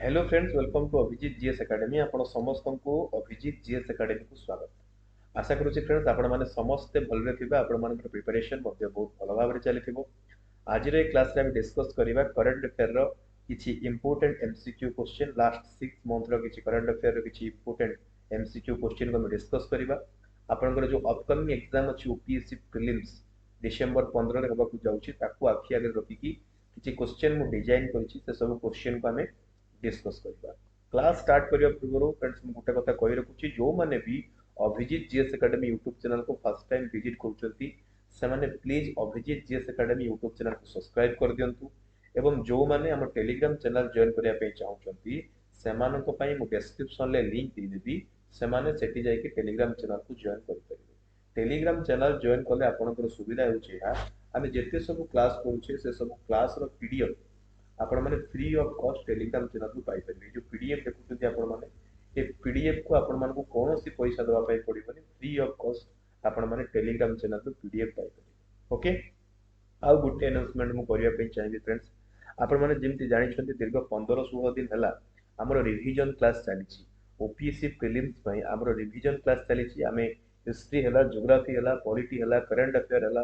Hello friends, welcome to Abhijit GS academy. आपण समस्त को अभिजीत जीएस एकेडमी को स्वागत। आशा करूँ फ्रेंड्स आपण मैंने समस्ते भलरे थिबा। आपण मानकर प्रिपरेशन मध्ये बहुत भल भाव चलीथिबो। आज रे क्लास रे हम डिस्कस करिबा करंट अफेयर रो किछि important MCQ question. Last 6 month रो किछि करंट अफेयर रो किछि इंपोर्टेंट एमसीक्यू क्वेश्चन को हम डिस्कस करिबा। आपनकर जो अपकमिंग एग्जाम अछि यूपीएससी प्रीलिम्स डिसेंबर 15 रे होबा को जाउछि, ताकू आखि आगे रखि कि किछि क्वेश्चन मु डिजाइन करिछि। से सब क्वेश्चन को हमें डिस्कस करबा। क्लास स्टार्ट करिया पूर्व फ्रेंड्स मु गोटे कथा कहि रखुछि, जो माने भी Abhijit GS academy YouTube channel को फर्स्ट टाइम विजिट करूछंती से माने please Abhijit GS academy YouTube channel को सब्सक्राइब कर दियंतु। एवं जो माने हम टेलीग्राम चैनल जॉइन करिया पे चाहउछंती सेमानन को पई मु डिस्क्रिप्शन ले लिंक दे देबी। सेमाने सेठी जाय कि टेलीग्राम चैनल को जॉइन करि परिबे। टेलीग्राम चैनल जॉइन कले आपनकर सुविधा होछि या हम जेते सब क्लास करूछे से सब क्लास रो पीडीएफ आपण माने free of cost Telegram channel को पाई परिबे। जो पीडीएफ देखुछथि आपण माने ए पीडीएफ को आपण मान को कोनोसी पैसा देबा पाई पड़िबनी। फ्री ऑफ कॉस्ट आपण माने टेलीग्राम चैनल को पीडीएफ पाई परिबे। ओके, आउ गुटे अनाउंसमेंट मु करिया पे चाहिबी फ्रेंड्स। आपण माने जेमति जानि छथि दीर्घ 15-16 दिन हला हमरो रिवीजन क्लास चलीछि। ओपीएससी प्रीलिम्स पई हमरो रिवीजन क्लास चलीछि। हमें हिस्ट्री हला, ज्योग्राफी हला, पॉलिटी हला, करंट अफेयर हला,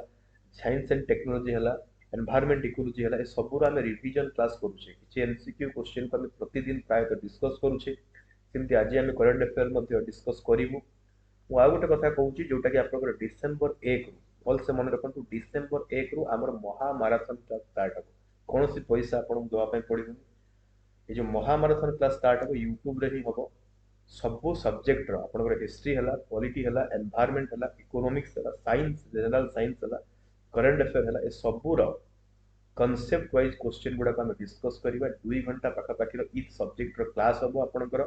साइंस एंड टेक्नोलॉजी हला, एनवायरनमेंट इकोलॉजी हला, ए सबुर हमें रिवीजन क्लास करूछे। किछि एमसीक्यू क्वेश्चन को हमें प्रतिदिन प्राय डिस्कस करूछे। सेमति आज हमें करंट अफेयर मध्ये डिस्कस करिवु। मु आ गोटे कथा कहूची जोटा कि आपनकर डिसेंबर 1 रु भल से मन रखंतु। डिसेंबर 1 रु हमर महामाराथन क्लास स्टार्ट हो। कोनोसी पैसा आपन दवा पय पड़िबो। ए जो महामाराथन क्लास स्टार्ट हो यूट्यूब रे ही हो। सब सब्जेक्ट रो आपनकर हिस्ट्री हला, पॉलिटी हला, एनवायरनमेंट हला, इकोनॉमिक्स हला, साइंस, जनरल साइंस हला, करंट अफेयर हला, ए सब रो कॉन्सेप्ट वाइज क्वेश्चन गुडा को हम डिस्कस करिबा। 2 घंटा पाखा पाखी रो ईच सब्जेक्ट रो क्लास हो आपनकर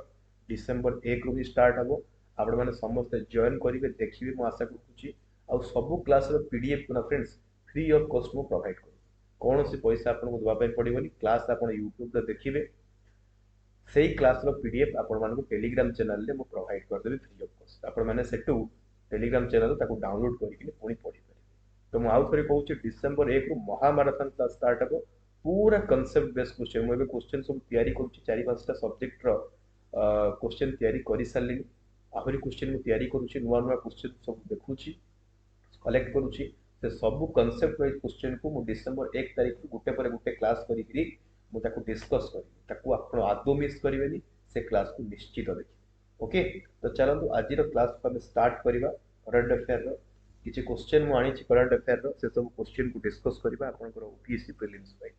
डिसेंबर 1 रु ही स्टार्ट हो। आपण माने समस्त जॉइन करिवे, देखिबे। मु आशा करूची आ सब क्लास रो पीडीएफ को ना फ्रेंड्स फ्री ऑफ कॉस्ट मु प्रोवाइड करू। कोनोसी पैसा आपन को दवा पय पड़िबोनी। क्लास आपन यूट्यूब रे देखिबे। सेही क्लास रो पीडीएफ आपण मान को टेलीग्राम चैनल ले मु प्रोवाइड कर देबी फ्री ऑफ कॉस्ट। आपण माने सेटू टेलीग्राम चैनल ताको डाउनलोड करिके पुनी पढि परिबे। तो मु आउ थरे कहूची डिसेंबर 1 रु महामाराथन क्लास स्टार्ट हो। पूरा कांसेप्ट बेस्ड क्वेश्चन मु एबे क्वेश्चन सब तयारी करूची। 4-5 टा सब्जेक्ट रो क्वेश्चन तयारी करि सारली। आहुरी क्वेश्चन मु तयारी करूची। नुवा नुवा क्वेश्चन सब देखुची, कलेक्ट करूची। से सब कांसेप्ट वाइज क्वेश्चन को मु डिसेंबर 1 तारिख को गुटे पर गुटे क्लास करिकरी मु ताको डिस्कस करी। ताको आपण आदो मिस करिवेनी। से क्लास को निश्चित देखि। ओके, तो चलंतु आज रो क्लास को हम स्टार्ट करिबा। करंट अफेयर रो किछि क्वेश्चन मु आनी छि करंट अफेयर रो से सब क्वेश्चन को डिस्कस करिबा आपनकर ओपीएससी प्रीलिम्स पई।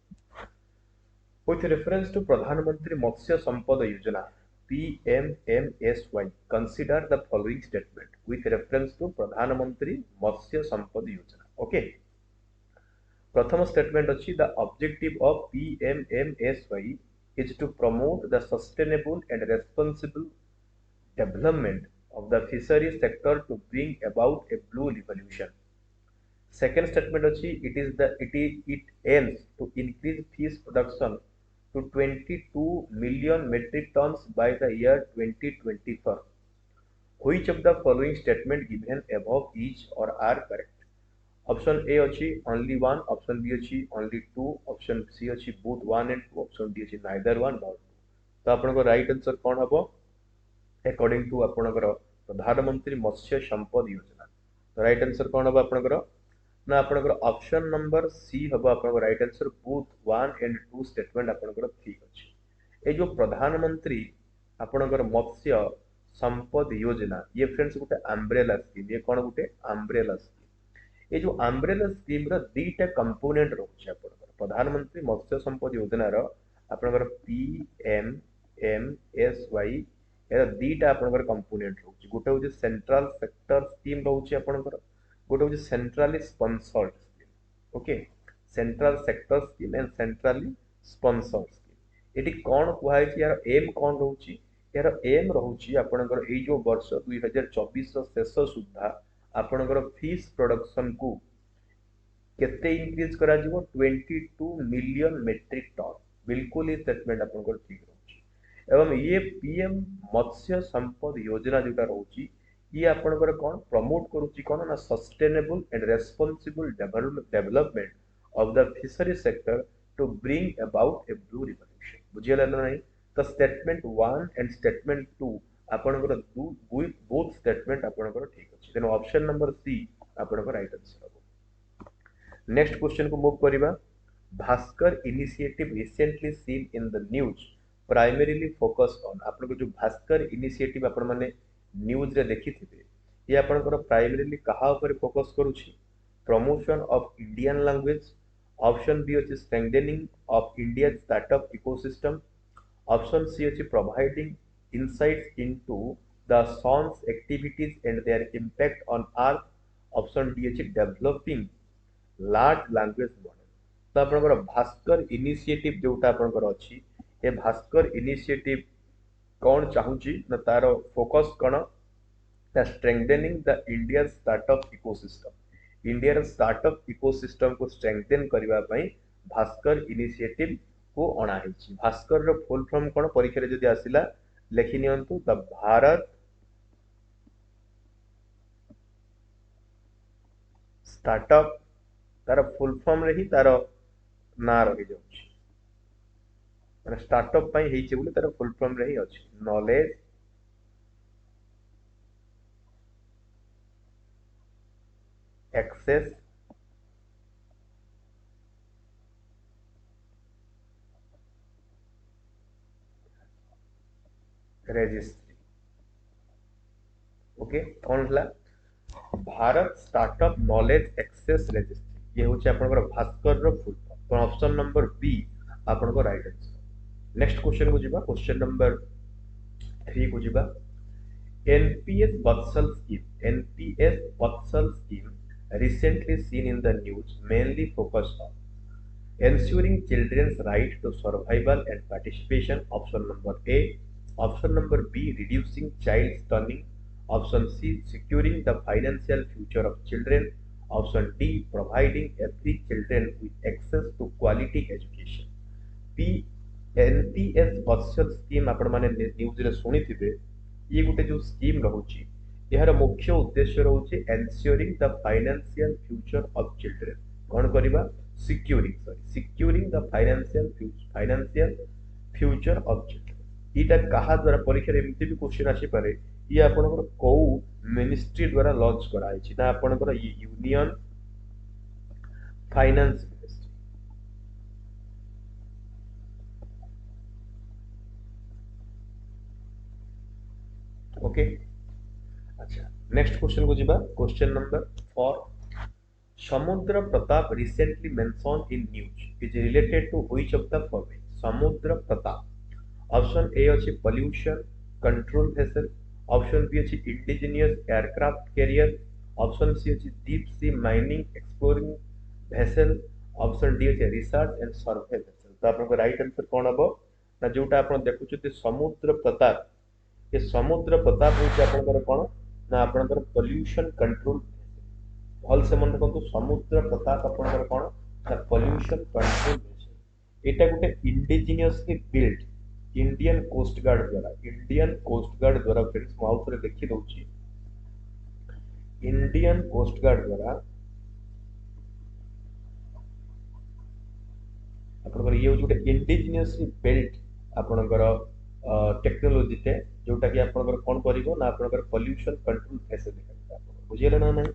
With reference to Pradhan Mantri Matsya Sampada Yojana (PMMSY), consider the following statement with reference to Pradhan Mantri Matsya Sampada Yojana. Okay. प्रथम statement अछि, the objective of PMMSY is to promote the sustainable and responsible development of the fisheries sector to bring about a blue revolution. Second statement अछि, it aims to increase fish production to 22 million metric tons by the year 2024. Which of the following statement given above is or are correct? Option A अछि only one, option B अछि only two, option C अछि both one and two, option D अछि neither one nor two. तो आपनको right answer कौन हबो according to आपनकर प्रधानमंत्री मत्स्य संपद योजना? तो राइट आंसर कौन हबो आपनकर ना आपनकर ऑप्शन नंबर सी हबो आपनकर right answer. Both one and two statement आपनकर ठीक अछि। ए जो प्रधानमंत्री आपनकर मत्स्य संपद योजना ये फ्रेंड्स गोटे अम्ब्रेला स्कीम। ये कौन गोटे अम्ब्रेला स्कीम। ये जो अम्ब्रेला स्कीम रो दीटा कंपोनेंट रहउछि आपनकर प्रधानमंत्री मत्स्य संपद योजना रो आपनकर पीएमएमएसवाई एरा दीटा आपनकर कंपोनेंट रहउछि। गोटे होछि सेंट्रल सेक्टर स्कीम रहउछि आपनकर, गोटे होछि centrally sponsored scheme. Okay, central sector scheme and centrally sponsored scheme. एटी कोन कुहाय कि यार एम कोन रहउछि? यार एम रहउछि आपनकर ए जो वर्ष 2024 रो शेष सुद्धा आपनकर फिश प्रोडक्शन को केते इंक्रीज करा जिवो 22 मिलियन मेट्रिक टन। बिल्कुल ही स्टेटमेंट आपनकर ठीक रहउछि। एवं ये पीएम मत्स्य संपद योजना जोटा रहउछि ये आपनकर कोन प्रमोट करूछि कोन ना sustainable and responsible development of the fishery sector to bring about a blue revolution. बुझियला ना नहीं? तो स्टेटमेंट 1 एंड स्टेटमेंट 2 आपनकर बोथ स्टेटमेंट आपनकर ठीक अछि देन ऑप्शन नंबर सी आपनकर राइट आंसर हो। नेक्स्ट क्वेश्चन को मूव करिबा। Bhaskar initiative recently seen in the news primarily focus on आपनको जो भास्कर इनिशिएटिव आपण माने न्यूज रे देखिथिबे ये आपनकर प्राइमरीली कहा ऊपर फोकस करूछि promotion of Indian language option B अछि strengthening of Indian startup ecosystem option C अछि providing insights into the son's activities and their impact on earth option D अछि डेवलपिंग लार्ज लैंग्वेज मॉडल। तो आपनकर Bhaskar initiative जोटा आपनकर अछि ए Bhaskar initiative कौन चाहूची ना तार फोकस कौन the strengthening the Indian startup ecosystem Indian startup ecosystem को स्ट्रेंथन करबा पई भास्कर इनिशिएटिव को अणा हेछि। भास्कर रो फुल फॉर्म कौन परीक्षा रे जदी आसिला लेखि नियंतु द भारत स्टार्टअप तार फुल फॉर्म रे ही तार ना रही जाउछि माने स्टार्टअप पई हेछि बोली तार फुल फॉर्म रे ही अछि नॉलेज एक्सेस रजिस्ट्री। ओके कौन हला Bharat startup knowledge access registry ये होछि आपनकर भास्कर रो फुल फॉर्म तो ऑप्शन नंबर बी आपनको राइट आंसर। नेक्स्ट क्वेश्चन को जिबा क्वेश्चन नंबर 3 को जिबा NPS Vatsal scheme recently seen in the news mainly focused on ensuring children's right to survival and participation option number A option number B reducing child stunning option C securing the financial future of children option D providing every children with access to quality education। P NPS Vatsal scheme आपण माने news रे सुनिथिबे ये गुटे जो scheme रहउची यार मुख्य उद्देश्य रहउची ensuring the financial future of children कोन करिबा securing the financial future of children इटा कहा द्वारा परीक्षा रे एमती भी क्वेश्चन आसी पारे ये आपनकर को मिनिस्ट्री द्वारा लॉन्च करा आइछि ना आपनकर यूनियन फाइनेंस मिनिस्ट्री। ओके अच्छा नेक्स्ट क्वेश्चन को जिबा क्वेश्चन नंबर 4 समुद्र Pratap recently mentioned in news is related to which of the following समुद्र प्रताप ऑप्शन ए अछि pollution control vessel option B अछि indigenous aircraft carrier option C अछि deep sea mining exploring vessel option D अछि research and survey vessel. तो आपन right answer कोन हबो ना जोटा आपन देखुछते समुद्र प्रताप ये समुद्र प्रताप होछि आपनकर कोन ना आपनकर पोल्यूशन कंट्रोल भल से मन रखु समुद्र प्रताप आपनकर कोन ना पोल्यूशन कंट्रोल एटा गुटे indigenously build Indian coast guard द्वारा फ्रेंड्स मु आउथरे लिखि दउछि इंडियन कोस्ट गार्ड द्वारा आपनकर ये गुटे इंडिजिनियसली बिल्ड आपनकर टेक्नोलॉजी टे जोटा कि आपनकर कोन करिवो ना आपनकर पोल्यूशन कंट्रोल फेस देखा बुझियले ना नहीं।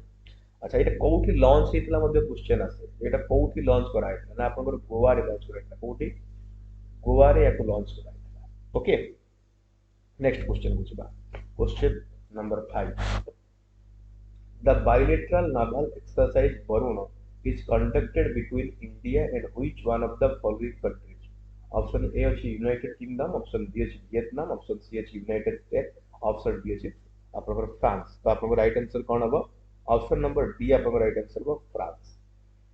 अच्छा एटा कोठी लॉन्च हेतला मध्ये क्वेश्चन आसे एटा कोठी लॉन्च करा हेतला ना आपनकर गोवा रे लॉन्च करा हेतला कोठी गोवा रे याको लॉन्च करा हेतला। ओके नेक्स्ट क्वेश्चन बुझिबा question number 5 the bilateral naval exercise Varuna is conducted between India and which one of the following countries option A अछि यूनाइटेड किंगडम ऑप्शन बी अछि वियतनाम ऑप्शन सी अछि यूनाइटेड स्टेट ऑप्शन डी अछि आपनकर France. तो आपनकर right answer कोन हबो option number D आपनकर right answer हो फ्रांस।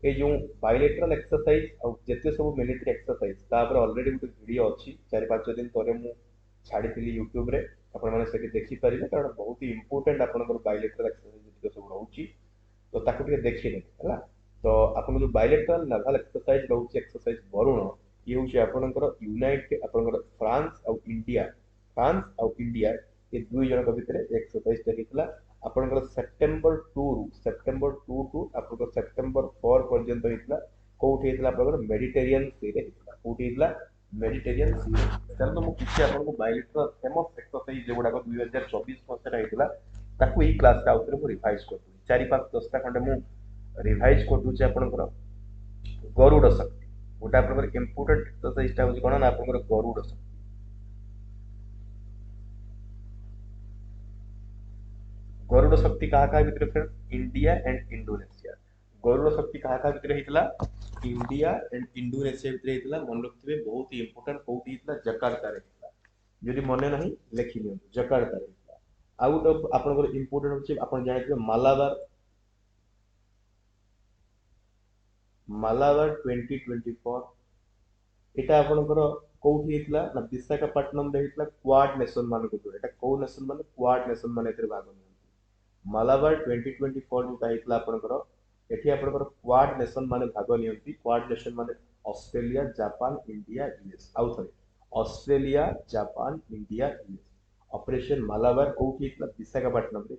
ए जो बायलैटरल एक्सरसाइज और जते सब मिलिटरी एक्सरसाइज ता पर ऑलरेडी गुटे वीडियो अछि 4-5 दिन तरे मु छाडिथिली YouTube रे आपन माने सेठी देखि परिबे कारण बहुत ही इंपोर्टेंट आपनकर बायलैटरल एक्सरसाइज जते सब रहउची तो ताको टिके देखि नै हला। तो आपन जो बायलैटरल नावल एक्सरसाइज रहउची एक्सरसाइज वरुण ये होची आपनकर यूनाइटेड आपनकर फ्रांस और इंडिया ये दुई जन भितर एक्सरसाइज हेतला आपनकर सेप्टेम्बर 2 टू आपनकर सेप्टेम्बर 4 पर्यंत हेतला कोठी हेतला आपनकर मेडिटेरियन सी रे हेतला कोठी हेतला मेडिटेरियन सी ତାହେଲେ ତ ମୁଁ କିଛି ଆପଣଙ୍କୁ ବାୟୋଲିଟର ଫେମସ୍ ଏକ୍ସରସାଇଜ ଯୋଉଗୁଡ଼ାକ 2024 ମସିହାରେ ହେଇଥିଲା ତାକୁ ଏଇ କ୍ଲାସରେ ଆଉଥରେ ମୁଁ ରିଭାଇଜ କରିଦେବି 4-5-10ଟା ଖଣ୍ଡେ ମୁଁ ରିଭାଇଜ କରିଦେଉଛି ଆପଣଙ୍କର ଗରୁଡ଼ ଶକ୍ତି ଗୋଟେ ଆପଣଙ୍କର ଇମ୍ପୋର୍ଟାଣ୍ଟ ଏକ୍ସରସାଇଜଟା ହେଉଛି କ'ଣ ନା ଆପଣଙ୍କର ଗରୁଡ଼ ଶକ୍ତି ଗରୁଡ଼ ଶକ୍ତି କାହା କାହା ଭିତରେ friend India and Indonesia Garuda Shakti କାହା କାହା ଭିତରେ ହେଇଥିଲା इंडिया एंड इंडोनेशिया ଭିତରେ ହେଇଥିଲା ମନେ ରଖିଥିବେ ବହୁତ ଇମ୍ପୋର୍ଟାଣ୍ଟ କୋଉଠି ହେଇଥିଲା ଜକାର୍ତ୍ତାରେ ହେଇଥିଲା ଯଦି ମନେ ନାହିଁ ଲେଖି ନିଅନ୍ତୁ ଜକାର୍ତ୍ତାରେ ହେଇଥିଲା ଆଉ ଗୋଟେ ଆପଣଙ୍କର ଇମ୍ପୋର୍ଟାଣ୍ଟ ହେଉଛି ଆପଣ ଜାଣିଥିବେ ମାଲାବାର 2024 এটা ଆପଣଙ୍କର କୋଉଠି ହେଇଥିଲା ନା ବିଶାଖାପଟ୍ଟନମ ରେ ହେଇଥିଲା କ୍ୱାଡ ନେସନ ମାନଙ୍କ ଦ୍ୱାରା এটা କୋଉ ନେସନ ମାନେ କ୍ୱାଡ ନେସନ ମାନେ ଏଥିରେ ଭାଗ ନିଅନ୍ତି ମାଲାବାର 2024 ଯୋଉଟା ହେଇଥିଲା ଆପଣଙ୍କର ଏଠି ଆପଣଙ୍କର କ୍ୱାଡ ନେସନ ମାନେ ଭାଗ ନିଅନ୍ତି କ୍ୱାଡ ନେସନ ମାନେ ଅଷ୍ଟ୍ରେଲିଆ ଜାପାନ ଇଣ୍ଡିଆ ୟୁଏସ୍ ଆଉ ଥରେ Australia Japan India US operation Malabar କୋଉଠି ହେଇଥିଲା ବିଶାଖାପଟ୍ଟନମ ରେ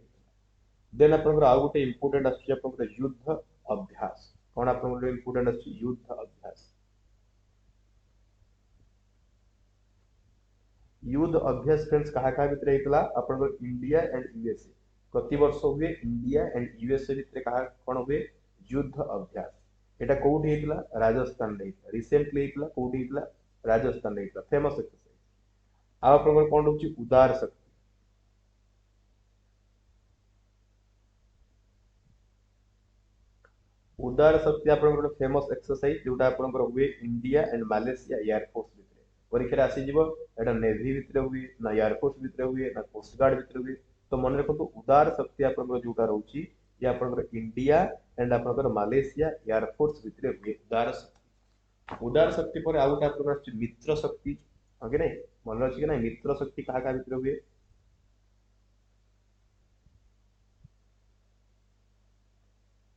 ଦେନ୍ ଆପଣଙ୍କର ଆଉ ଗୋଟେ ଇମ୍ପୋର୍ଟାଣ୍ଟ ଆସୁଛି ଆପଣଙ୍କର ଯୁଦ୍ଧ ଅଭ୍ୟାସ କଣ ଆପଣଙ୍କର ଇମ୍ପୋର୍ଟାଣ୍ଟ ଆସୁଛି ଯୁଦ୍ଧ ଅଭ୍ୟାସ युद्ध अभ्यास फ्रेंड्स कहा कहा भितर हेतला आपनकर इंडिया एंड यूएसए प्रति वर्ष हुए इंडिया एंड यूएसए भितर कहा कोन हुए युद्ध अभ्यास एटा कोउठी हेतला राजस्थान रे रिसेंटली हेतला कोउठी हेतला राजस्थान रे हेतला फेमस एक्सरसाइज आ आपनकर कोन होची उदार शक्ति उदार शक्ति आपनकर फेमस एक्सरसाइज जोटा आपनकर हुए इंडिया एंड मालेशिया एयरफोर्स भितर परीक्षा आसी जीवो एटा नेवी भितर हुए ना एयरफोर्स भितर हुए ना कोस्ट गार्ड भितर हुए तो मन रखो उदार शक्ति आपनकर जोटा रहउची ये आपनकर इंडिया एंड आपनकर मालेशिया एयरफोर्स भितर हुए उदार शक्ति पर आउट आपनकर मित्र शक्ति ओके नहीं मन रखी कि नहीं मित्र शक्ति कहा कहा भितर हुए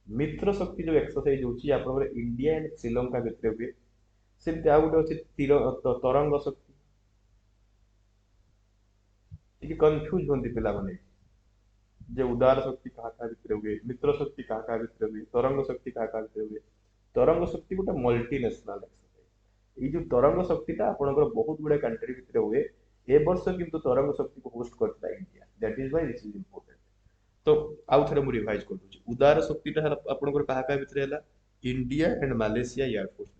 मित्र शक्ति जो एक्सरसाइज होची आपनकर इंडिया एंड श्रीलंका भितर हुए सेमती आ गोटे अछि तीर तरंग शक्ति ଟିକେ କନଫ୍ୟୁଜ ହୁଅନ୍ତି ପିଲାମାନେ ଯେ ଉଦାର ଶକ୍ତି କାହା କାହା ଭିତରେ ହୁଏ ମିତ୍ର ଶକ୍ତି କାହା କାହା ଭିତରେ ହୁଏ ତରଙ୍ଗ ଶକ୍ତି କାହା କାହା ଭିତରେ ହୁଏ ତରଙ୍ଗ ଶକ୍ତି ଗୋଟେ ମଲ୍ଟି ନ୍ୟାସନାଲ ଏକ୍ସରସାଇଜ ଏଇ ଯୋଉ ତରଙ୍ଗ ଶକ୍ତିଟା ଆପଣଙ୍କର ବହୁତ ଗୁଡେ କଣ୍ଟ୍ରି ଭିତରେ ହୁଏ ଏ ବର୍ଷ କିନ୍ତୁ ତରଙ୍ଗ ଶକ୍ତିକୁ ହୋଷ୍ଟ କରିଥିଲା India that is why this is important तो आउ थे मुझे रिवाइज कर दूची उदार शक्तिटा आपनकर कहा कहा भितर हैला इंडिया एंड मालेशिया एयरफोर्स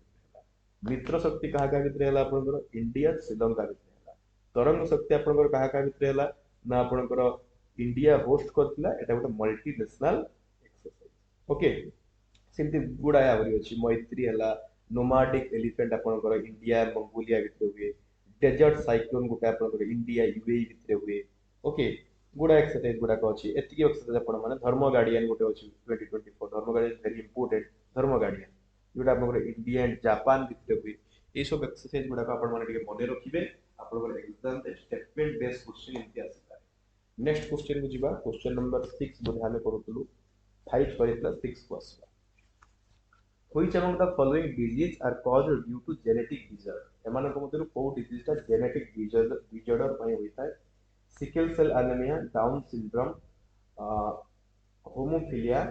मित्र शक्ति कहा कहा भितर हैला आपनकर इंडिया श्रीलंका भितर हैला तरंग शक्ति आपनकर कहा कहा भितर हैला ना आपनकर इंडिया होस्ट करथिला एटा गोटे मल्टी नेशनल एक्सरसाइज ओके सेमती गुडा आवरी अछि मैत्री हैला नोमाडिक एलिफेंट आपनकर इंडिया मंगोलिया भितर हुए डेजर्ट साइक्लोन गोटे आपनकर इंडिया यूएई भितर हुए ओके गुडा एक्सरसाइज गुडा अछि एतिकी एक्सरसाइज आपण माने धर्म गार्डियन गोटे अछि 2024 धर्म गार्डियन वेरी इंपोर्टेंट धर्म गार्डियन जोटा आपनकर इंडिया एंड जापान भितर हुए ए सब एक्सरसाइज गुडा आपण माने टिके मने रखिबे आपनकर एग्जाम रे स्टेटमेंट बेस्ड क्वेश्चन इति आसी पारे नेक्स्ट क्वेश्चन को जिबा क्वेश्चन नंबर 6 बोधे हमें करूतलु 5 करैतला 6 को आसबा which among the following disease are caused due to genetic disorder एमानक मधुर को डिजीज ता जेनेटिक डिसऑर्डर पय होइता है sickle cell anaemia Down syndrome homophilia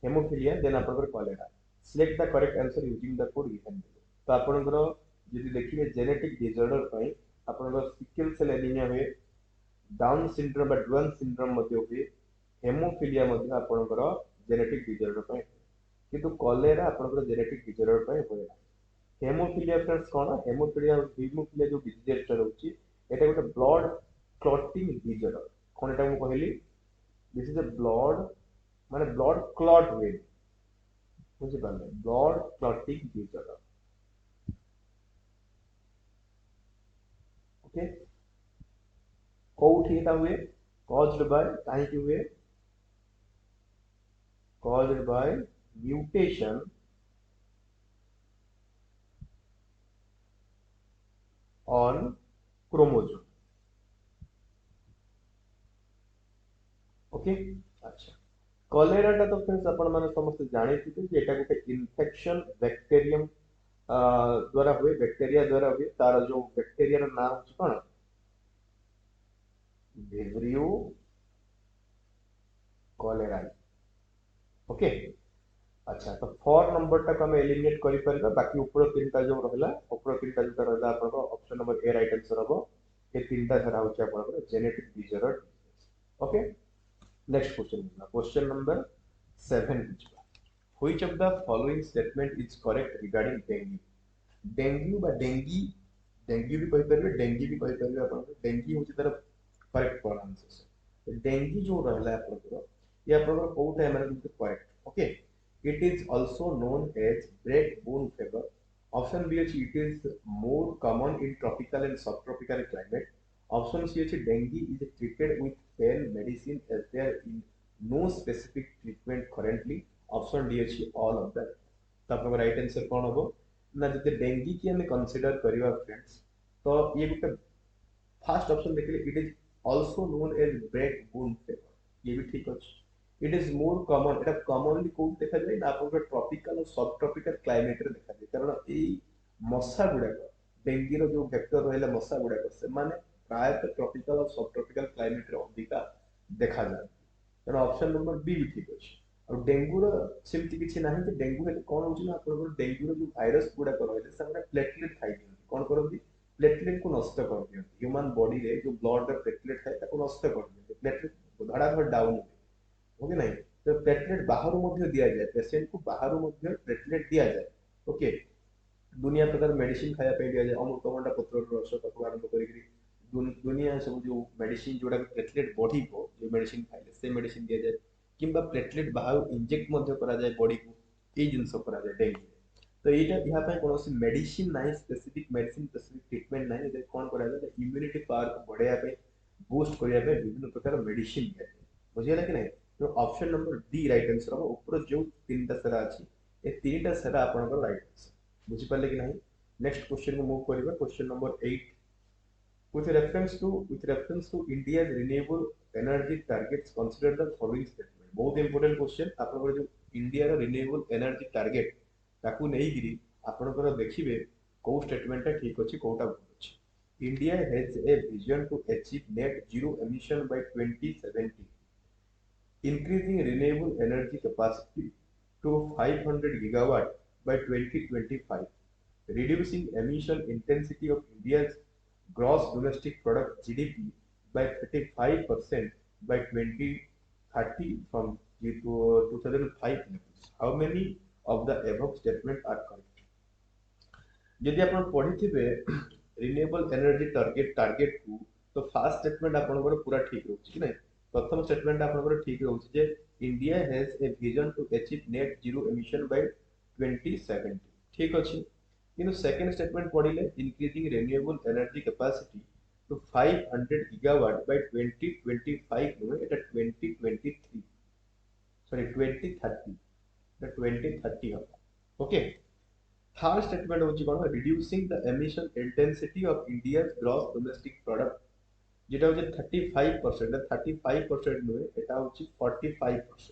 haemophilia then आपनकर cholera select the correct answer using the code given below तो आपनकर यदि देखिए जेनेटिक डिसऑर्डर पय आपनकर सिकल सेल एनीमिया हुए डाउन सिंड्रोम बा ड्वेन सिंड्रोम मध्ये हुए हेमोफिलिया मध्ये आपनकर जेनेटिक डिसऑर्डर पय किंतु कॉलेरा आपनकर जेनेटिक डिसऑर्डर पय होय हेमोफिलिया फ्रेंड्स कोन हेमोफिलिया जो डिजीज रहउची एटा गोटे ब्लड क्लॉटिंग डिसऑर्डर कोन एटा मु कहली दिस इज अ ब्लड माने ब्लड क्लॉट हुए बुझि पाले ब्लड क्लॉटिंग डिसऑर्डर ओके कोउठी एटा हुए caused by काहे की हुए caused by mutation on chromosome okay अच्छा कॉलेरा टा तो फ्रेंड्स आपण माने समस्त जानि थिते जे एटा गोटे इन्फेक्शन बैक्टीरियम द्वारा हुए बैक्टीरिया द्वारा हुए तार जो बैक्टीरिया रा नाम अछि कोन विब्रियो कॉलेराई ओके अच्छा तो 4 नंबर टाक हम एलिमिनेट करि परबा बाकी ऊपर तीनटा जो रहला ऊपर तीनटा जो रहला आपन option number A right answer हबो ये तीनटा सारा होची आपन genetic disorder okay next question number 7 which of the following statement is correct regarding dengue dengue बा डेंगू भी कहि परबे डेंगी भी कहि परबे आपन डेंगी होची तार करेक्ट प्रोनाउंसिएशन डेंगी जो रहला आपन ये आपन कोटा एमन correct okay it is also known as bread-borne fever. Option B is it is more common in tropical and subtropical climate. Option C is dengue is treated with pain medicine as there is no specific treatment currently. Option D is all of that. तो आपका right answer कौन होगा ना जब dinghy की हमें consider करिवा friends तो ये गोटे फास्ट ऑप्शन देखिए it is also known as breakbone fever ये भी ठीक अछि इट इज मोर कॉमन एटा कॉमनली कोड देखा जाय ना आपन ट्रॉपिकल और सब ट्रॉपिकल क्लाइमेट रे देखा जाय कारण एई मशा गुडा डेंगी रो जो वेक्टर रहला मशा गुडा से माने प्राय ट्रॉपिकल और सब ट्रॉपिकल क्लाइमेट रे अधिका देखा जाय तेणु ऑप्शन नंबर बी भी ठीक अच्छे और डेंगू सेमती किसी ना कि डेंगू हेतु कौन होची ना आपन डेंगू जो भाइरस गुडा रहले से प्लेटलेट खाइ दियंती कौन करंती प्लेटलेट को नष्ट कर दियंती ह्यूमन बॉडी रे जो ब्लड रे प्लेटलेट है ताको नष्ट कर दियंती प्लेटलेट धड़ा धड़ डाउन ओके नहीं तो प्लेटलेट बाहर मध्य दिया जाए पेशेंट को बाहर मध्य प्लेटलेट दिया जाए ओके दुनिया प्रकार मेडिसिन खाया पे दिया जाए अमृतभंडा पत्र रस ताको आरंभ करी दुनिया सब जो मेडिसिन जोड़ा प्लेटलेट बढ़ी को जो मेडिसिन खाइले से मेडिसिन दिया जाए किंबा प्लेटलेट बाहर इंजेक्ट मध्य करा जाए बॉडी को ए जिंस करा जाए डेंगू तो एटा यहाँ पे कौन सी मेडिसिन नहीं स्पेसिफिक मेडिसिन स्पेसिफिक ट्रीटमेंट नहीं ये कौन करा जाए इम्यूनिटी पावर को बढ़ाया पे बूस्ट करिया पे विभिन्न प्रकार मेडिसिन दिया जाए बुझियला कि नहीं तो option number D right answer हो ऊपर जो तीनटा सारा अछि ए तीनटा सारा आपनकर राइट आंसर बुझि पाले कि नहीं नेक्स्ट क्वेश्चन को मूव करिबा question number 8 with reference to India's renewable energy targets consider the following statement बहुत इंपोर्टेंट क्वेश्चन आपनकर जो इंडिया रो रिन्यूएबल एनर्जी टारगेट ताकू नै गिरी आपनकर देखिबे को स्टेटमेंट ठीक अछि कोटा भूल अछि India has a vision to achieve net zero emission by 2070 increasing renewable energy capacity to 500 gigawatt by 2025 reducing emission intensity of India's gross domestic product GDP by 35% by 2030 from 2005 levels. How many of the above statements are correct? यदि आपण पढिथिबे renewable energy target को तो first statement आपनकर पूरा ठीक रहउछि कि नै प्रथम स्टेटमेंट आपनकर ठीक रहउछि जे India has a vision to achieve net zero emission by 2070 ठीक अछि किंतु सेकंड स्टेटमेंट पढिले increasing renewable energy capacity to 500 gigawatt by 2025 no एटा 2023 सॉरी 2030 द 2030 होगा ओके थर्ड स्टेटमेंट होची कोन reducing the emission intensity of India's gross domestic product जेटा होची 35% 35% नुए एटा होची 45%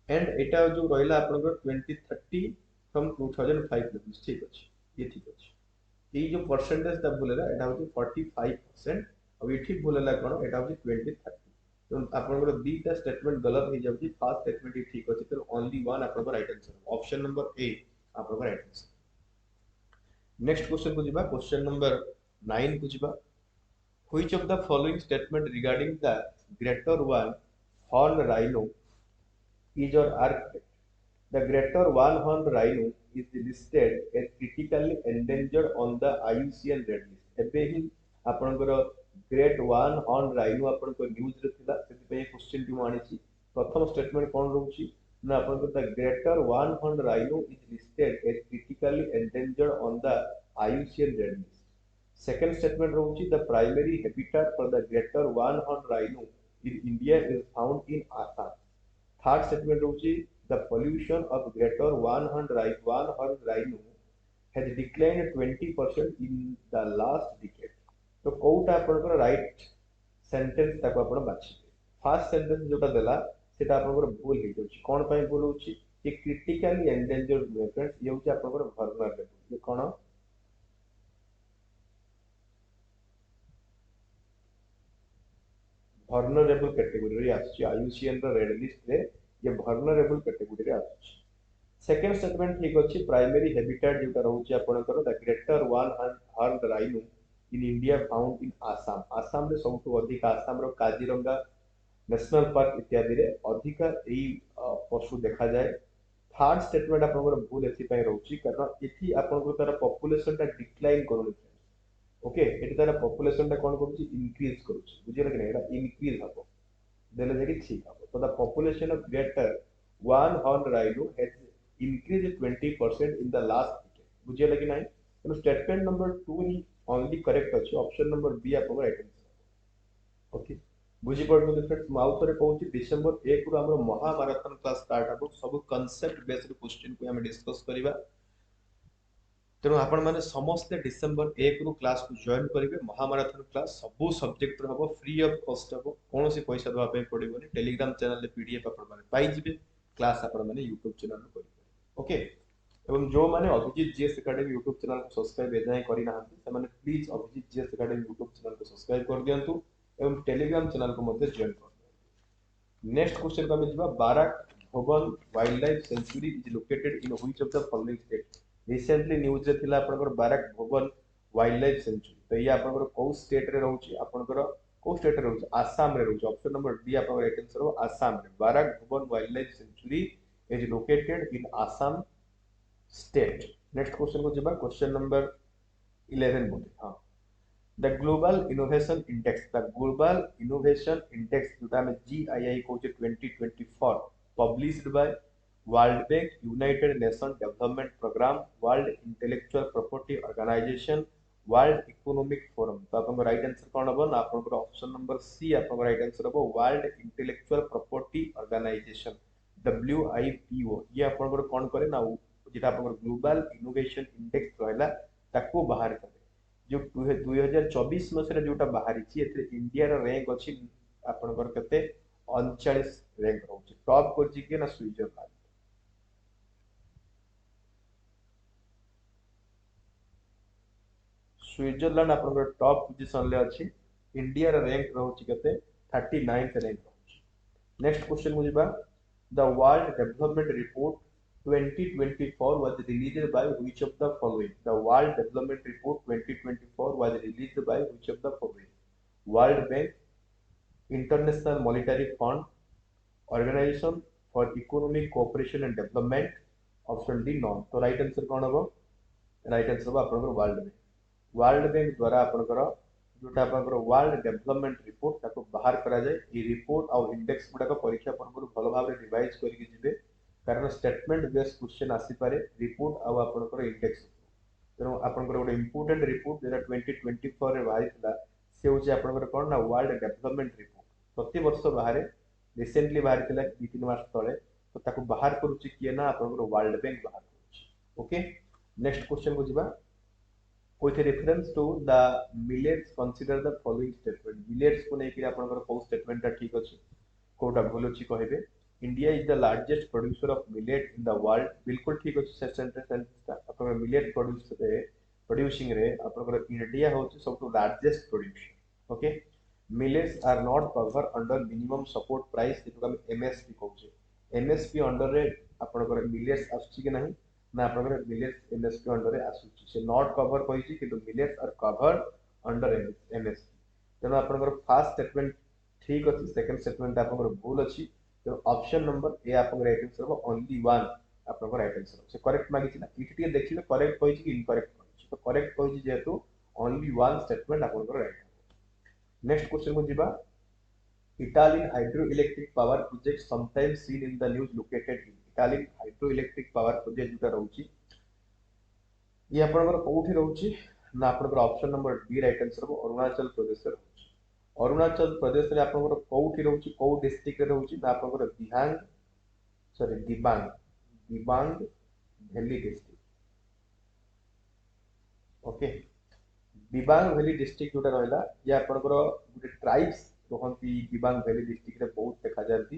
एंड एटा जो रहला आपनकर 2030 फ्रॉम 2005 लेवल्स ठीक अछि ये ठीक अछि ये जो परसेंटेज ता बोलेला एटा होची 45% और ये ठीक बोलेला कोन एटा होची 2030 तो आपनकर बीटा स्टेटमेंट गलत हो जाउची फर्स्ट स्टेटमेंट ही ठीक अछि तो ओनली वन आपनकर right answer option number A आपनकर राइट आंसर नेक्स्ट क्वेश्चन को जिबा क्वेश्चन नंबर 9 को जिबा which of the following statement regarding the greater one horn rhino is और are correct the greater one horn rhino is listed as critically endangered on the IUCN red list एबे ही आपनकर great one horn rhino आपनकर news रे थिला सेति पे question T मानिछि प्रथम स्टेटमेंट कोन रहउछि ना आपनकर the greater one horn rhino is listed as critically endangered on the IUCN red list second statement रहुछि the primary habitat for the greater one-horned rhino in India is found in Assam. Third statement रहुछि the pollution of greater one-horned rhino has declined 20% in the last decade. तो कोउटा आपनकर right sentence ताको आपण बाछि first sentence जोटा देला सेटा आपनकर भूल हे जाउछि कोन पय भूल होछि कि क्रिटिकली एंडेंजर्ड फ्रेंड्स ये होछि आपनकर वर्नर लेवल ये कोन vulnerable category आछि आईयूसीएन रो रेड लिस्ट रे ये vulnerable category रे आସୁଛି। सेकेंड स्टेटमेंट ठीक अच्छी प्राइमरी हैबिटेट जोटा रोचे आपनकर the greater one horn rhino in India found in Assam Assam रे सबठु अधिक आसाम रो काजीरंगा नेशनल पार्क इत्यादि रे अधिक एई पशु देखा जाए। थर्ड स्टेटमेंट आपनकर भूल एथि पय रहउची कारण एथि आपनकर तार पॉपुलेशन ता डिक्लाइन करूनी। ओके एथि तार पॉपुलेशन ता कोन करूची इंक्रीज करूची बुझिला कि नै एटा इंक्रीज हबो देले जे कि ठीक हबो। तो the population of greater one horn rhino has increased 20% in the last decade बुझिए कि नहीं तो स्टेटमेंट नंबर 2 ही ओनली करेक्ट अछि ऑप्शन नंबर बी आपन राइट आंसर। ओके बुझी पड़तो फ्रेंड्स माउ थरे कहूची डिसेंबर 1 रु हमर महामाराथन क्लास स्टार्ट हबो सब कांसेप्ट बेस्ड क्वेश्चन को हम डिस्कस करिबा तेणु आपण माने समस्त डिसेंबर 1 रु क्लास को जॉइन करिवे महामाराथन क्लास सब सब्जेक्ट हबो फ्री ऑफ कॉस्ट हबो कोन से पैसा दवा पे पड़िबोनी टेलीग्राम चैनल रे पीडीएफ आपण माने पाई जिवे क्लास आपण माने YouTube चैनल रे करिवे। ओके एवं जो माने Abhijit GS academy YouTube channel को सब्सक्राइब एजाय करि नाहंती से माने please Abhijit GS academy YouTube channel को सब्सक्राइब कर दियंतु एवं टेलीग्राम चैनल को मध्ये जॉइन कर दियंतु। नेक्स्ट क्वेश्चन को हम जिबा बाराक भवन wild life sanctuary is located in which of the following state recently news रे थिला आपनकर बाराक भवन वाइल्ड लाइफ सेंचुरी तो ये आपनकर को स्टेट रे रहउची आपनकर को स्टेट रे रहउची आसाम रे रहउची ऑप्शन नंबर डी आपनकर राइट आंसर हो आसाम रे बाराक भवन wild life sanctuary is located in Assam state. Next question को जिबा क्वेश्चन नंबर 11 बोले हां द ग्लोबल इनोवेशन इंडेक्स जोटा में जीआईआई को 2024 published by World Bank United Nation Development Programme World Intellectual Property Organization World Economic Forum तो आपन right answer कोन हबो ना आपन ऑप्शन नंबर सी आपन राइट आंसर हबो World Intellectual Property Organization WIPO ये आपन कोन करे ना जेटा आपन ग्लोबल इनोवेशन इंडेक्स रहला ताको बाहर करे जो 2024 मसरे जोटा बाहरी छि एथे इंडिया रो रैंक अछि आपन केते 39 रैंक रहउछि टॉप करछि कि ना स्विट्जरलैंड स्विट्जरलैंड आपन टॉप पोजीशन ले अछि इंडिया रो रैंक रहउछि केते 39th रैंक रहउछि। नेक्स्ट क्वेश्चन को जिबा the world development report 2024 was released by which of the following the world development report 2024 was released by which of the following world bank international monetary fund organization for economic cooperation and development option d none तो right answer कोन हबो right answer हबो आपनकर world bank द्वारा आपनकर जोटा आपनकर world development report ताको बाहर करा जाय ई रिपोर्ट और इंडेक्स गुडा को परीक्षा पूर्व भलो भाबरे रिवाइज करके जिवे कारण स्टेटमेंट बेस्ड क्वेश्चन आसी पारे रिपोर्ट आ आपनकर इंडेक्स तेनो आपनकर गोटे इंपोर्टेंट रिपोर्ट जेटा 2024 रे बाहरी थिला से होची आपनकर कोन ना वर्ल्ड डेवलपमेंट रिपोर्ट प्रति वर्ष बाहरे रिसेंटली बाहरी थिला 2-3 मास तळे तो ताको बाहर करूची किए ना आपनकर वर्ल्ड बैंक बाहर करूची। ओके नेक्स्ट क्वेश्चन को जिबा with reference to the millets consider the following statement millets को नै कि आपनकर को स्टेटमेंट ता ठीक अछि कोटा भूल अछि कहबे India is the largest producer of millet in the world बिल्कुल ठीक अछि से सेंटेंस आपन मिलेट प्रोड्यूसिंग रे आपन इंडिया होछि सबटु largest producer. Okay millets are not cover under minimum support price जेतो हम एमएसपी कहउछे एमएसपी अंडर रे आपन मिलेट्स आछि कि नहीं ना आपन मिलेट्स एमएसपी अंडर रे आछि से नॉट कवर कहिछि कि millets are covered under MSP तेनो आपन फर्स्ट स्टेटमेंट ठीक अछि सेकंड स्टेटमेंट आपन भूल अछि तो ऑप्शन नंबर ए आपन राइट आंसर हो ओनली वन आपन राइट आंसर से करेक्ट मागिछि ना इटिके देखिले करेक्ट कहिछि कि इनकरेक्ट कहिछि तो करेक्ट कहिछि जेतु ओनली वन स्टेटमेंट आपन राइट। नेक्स्ट क्वेश्चन को जिबा Italian hydroelectric power project sometimes seen in the news located in Italian hydroelectric power project जोटा रहउछि ये आपन कोठी रहउछि ना आपन option number D right answer हो अरुणाचल प्रदेश रे रहउछि अरुणाचल प्रदेश रे आपन कोठी रहउछि को डिस्ट्रिक्ट रे रहउछि ना आपन Dihang sorry Dibang Dibang valley district. Okay Dibang valley district जोटा रहला ये आपन गुटे ट्राइब्स रहंती दिबांग वैली डिस्ट्रिक्ट रे बहुत देखा जाती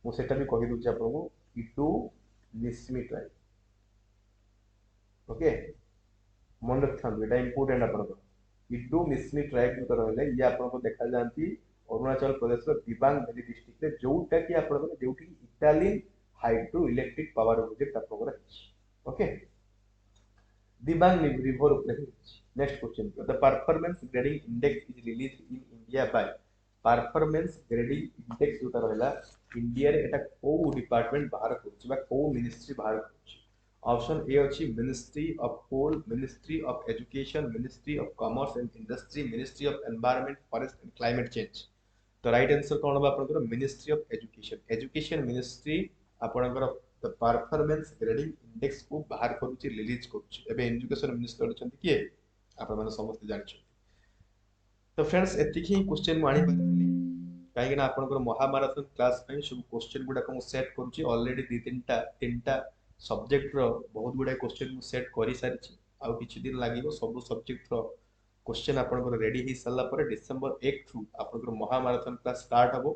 मु सेटा भी कहि दूची आपन को इटू निस्मी ट्राइब। ओके मन रखथान एटा इंपोर्टेंट आपन को इटू निस्मी ट्राइब जो रहले ये आपन को देखा जानती अरुणाचल प्रदेश दिबांग वैली डिस्ट्रिक्ट रे जोटा कि आपण माने जोटी Etalin hydroelectric power project आपनकर है। ओके, दिबांग रिवर ऊपर है। Next question, the performance grading index is released in India by performance grading index जोटा रहला इंडिया रे एटा को डिपार्टमेंट बाहर करछि बा को मिनिस्ट्री बाहर करछि। ऑप्शन ए अछि ministry of coal, ministry of education, ministry of commerce and industry, ministry of environment forest and climate change. तो राइट आंसर कौन होगा आपनकर ministry of education. Education ministry आपनकर परफॉर्मेंस ग्रेडिंग इंडेक्स को बाहर करूची, रिलीज करूची। एबे एजुकेशन मिनिस्टर अछंती किए आपण माने समस्त जानि। तो फ्रेंड्स एतिकी ही क्वेश्चन मानी पारथि काहे ना आपनकर महामाराथन क्लास पे सब क्वेश्चन गुडा को सेट करूची। ऑलरेडी दी तीनटा सब्जेक्ट रो बहुत गुडा क्वेश्चन मु सेट करि सारिची। आ किछि दिन लागिवो सब सब्जेक्ट रो क्वेश्चन आपनकर रेडी ही सल्ला पर डिसेंबर 1 थ्रू आपनकर महामाराथन क्लास स्टार्ट हबो।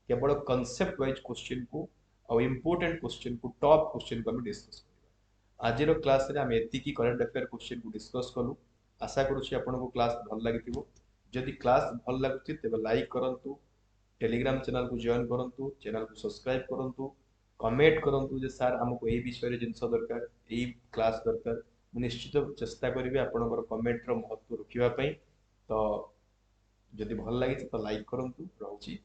केवल कॉन्सेप्ट वाइज क्वेश्चन को और इंपोर्टेंट क्वेश्चन को टॉप क्वेश्चन को हम डिस्कस करबा। आज रो क्लास रे हम एतिकी करंट अफेयर क्वेश्चन को डिस्कस कलु। आशा करूची आपनको क्लास भल लागिथिबो। जदि क्लास भल लागुची तेबे लाइक करंतु, टेलीग्राम चैनल को जॉइन करंतु, चैनल को सब्सक्राइब करंतु, कमेंट करंतु जे सर हमको एई विषय रे जिंस दरकार, एई क्लास दरकार। मु निश्चित चेष्टा करिवे आपनकर कमेंट रो महत्व रखिबा पई। तो जदि भल लागिछ तो लाइक करंतु। रहूची।